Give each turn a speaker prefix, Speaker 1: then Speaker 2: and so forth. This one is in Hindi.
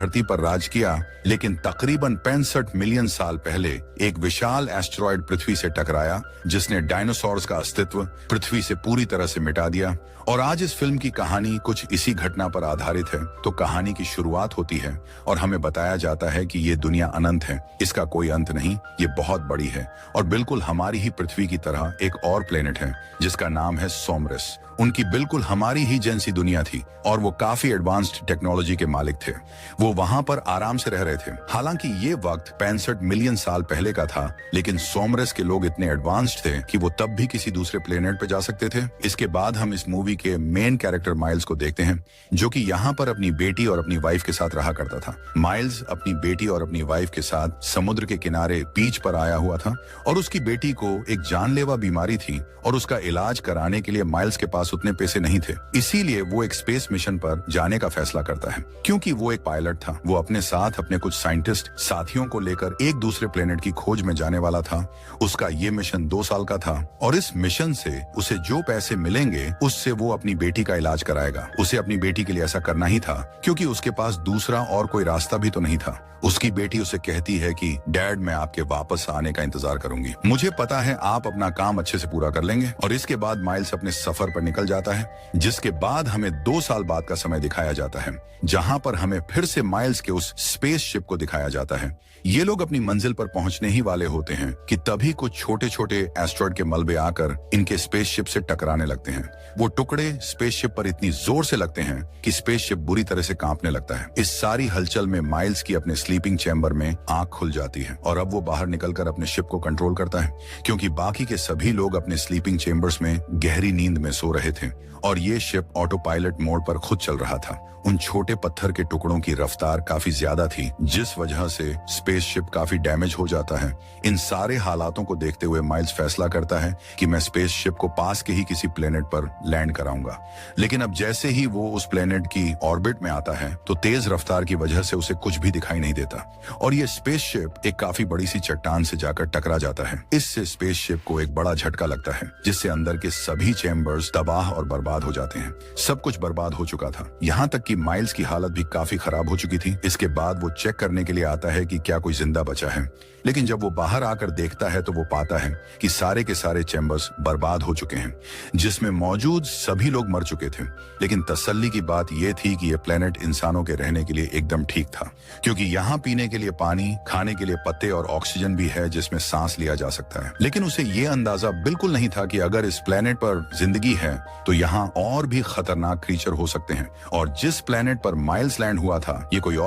Speaker 1: धरती पर राज किया, लेकिन तकरीबन 65 मिलियन साल पहले एक विशाल एस्टेरॉयड पृथ्वी से टकराया जिसने डायनासोर्स का अस्तित्व पृथ्वी से पूरी तरह से मिटा दिया। और आज इस फिल्म की कहानी कुछ इसी घटना पर आधारित है। तो कहानी की शुरुआत होती है और हमें बताया जाता है कि ये दुनिया अनंत है, इसका कोई अंत नहीं, ये बहुत बड़ी है और बिल्कुल हमारी ही पृथ्वी की तरह एक और प्लेनेट है जिसका नाम है सोमरस। उनकी बिल्कुल हमारी ही जैसी दुनिया थी और वो काफी एडवांस्ड टेक्नोलॉजी के मालिक थे। वो वहां पर आराम से रह रहे थे। हालांकि ये वक्त 65 मिलियन साल पहले का था, लेकिन सोमरस के लोग इतने एडवांस्ड थे कि वो तब भी किसी दूसरे प्लेनेट पे जा सकते थे। इसके बाद हम इस मूवी के मेन कैरेक्टर माइल्स को देखते हैं, जो कि यहाँ पर अपनी बेटी और अपनी वाइफ के साथ रहा करता था। माइल्स अपनी बेटी और अपनी वाइफ के साथ समुद्र के किनारे बीच पर आया हुआ था और उसकी बेटी को एक जानलेवा बीमारी थी और उसका इलाज कराने के लिए माइल्स के पास उतने पैसे नहीं थे। इसीलिए वो एक स्पेस मिशन पर जाने का फैसला करता है। क्योंकि वो एक पायलट था, वो अपने साथ अपने कुछ साइंटिस्ट साथियों को लेकर एक दूसरे प्लेनेट की खोज में जाने वाला था। उसका ये मिशन 2 साल का था और इस मिशन से उसे जो पैसे मिलेंगे उससे वो अपनी बेटी का इलाज कराएगा। उसे अपनी बेटी के लिए ऐसा करना ही था क्योंकि उसके पास दूसरा और कोई रास्ता भी तो नहीं था। उसकी बेटी उसे कहती है कि डैड, मैं आपके वापस आने का इंतजार करूंगी, मुझे पता है आप अपना काम अच्छे से पूरा कर लेंगे। और इसके बाद माइल्स अपने सफर पर निकल जाता है, जिसके बाद हमें 2 साल बाद का समय दिखाया जाता है, जहां पर हमें फिर से माइल्स के उस स्पेस शिप को दिखाया जाता है। ये लोग अपनी मंजिल पर पहुंचने ही वाले होते हैं कि तभी कुछ छोटे छोटे एस्टेरॉयड के मलबे आकर इनके स्पेसशिप से टकराने लगते हैं। वो टुकड़े स्पेसशिप पर इतनी जोर से लगते हैं कि स्पेसशिप बुरी तरह से कांपने लगता है। इस सारी हलचल में माइल्स की अपने स्लीपिंग चैम्बर में आंख खुल जाती है और अब वो बाहर निकलकर अपने शिप को कंट्रोल करता है, क्योंकि बाकी के सभी लोग अपने स्लीपिंग चेम्बर्स में गहरी नींद में सो रहे थे और ये शिप ऑटो पायलट मोड पर खुद चल रहा था। उन छोटे पत्थर के टुकड़ों की रफ्तार काफी ज्यादा थी, जिस वजह से स्पेसशिप काफी डैमेज हो जाता है। इन सारे हालातों को देखते हुए माइल्स फैसला करता है कि मैं स्पेसशिप को पास के ही किसी प्लेनेट पर लैंड कराऊंगा। लेकिन अब जैसे ही वो उस प्लेनेट की ऑर्बिट में आता है तो तेज रफ्तार की वजह से उसे कुछ भी दिखाई नहीं देता और ये स्पेसशिप एक काफी बड़ी सी चट्टान से जाकर टकरा जाता है। इससे स्पेसशिप को एक बड़ा झटका लगता है, जिससे अंदर के सभी चैम्बर्स तबाह और बर्बाद हो जाते हैं। सब कुछ बर्बाद हो चुका था, यहाँ तक कि माइल्स की हालत भी काफी खराब हो चुकी थी। इसके बाद वो चेक करने के लिए आता है कि क्या कोई जिंदा बचा है, लेकिन जब वो बाहर आकर देखता है तो वो पाता है कि सारे के सारे चैम्बर्स बर्बाद हो चुके हैं, जिसमें मौजूद सभी लोग मर चुके थे। लेकिन तसल्ली की बात यह थी कि यह प्लेनेट इंसानों के रहने के लिए एकदम ठीक था, क्योंकि यहाँ पीने के लिए पानी, खाने के लिए पत्ते और ऑक्सीजन भी है जिसमें सांस लिया जा सकता है। लेकिन उसे ये अंदाजा बिल्कुल नहीं था कि अगर इस प्लेनेट पर जिंदगी है तो यहाँ और भी खतरनाक क्रीचर हो सकते हैं। और जिस प्लेनेट पर माइल्स लैंड हुआ था, ये कोई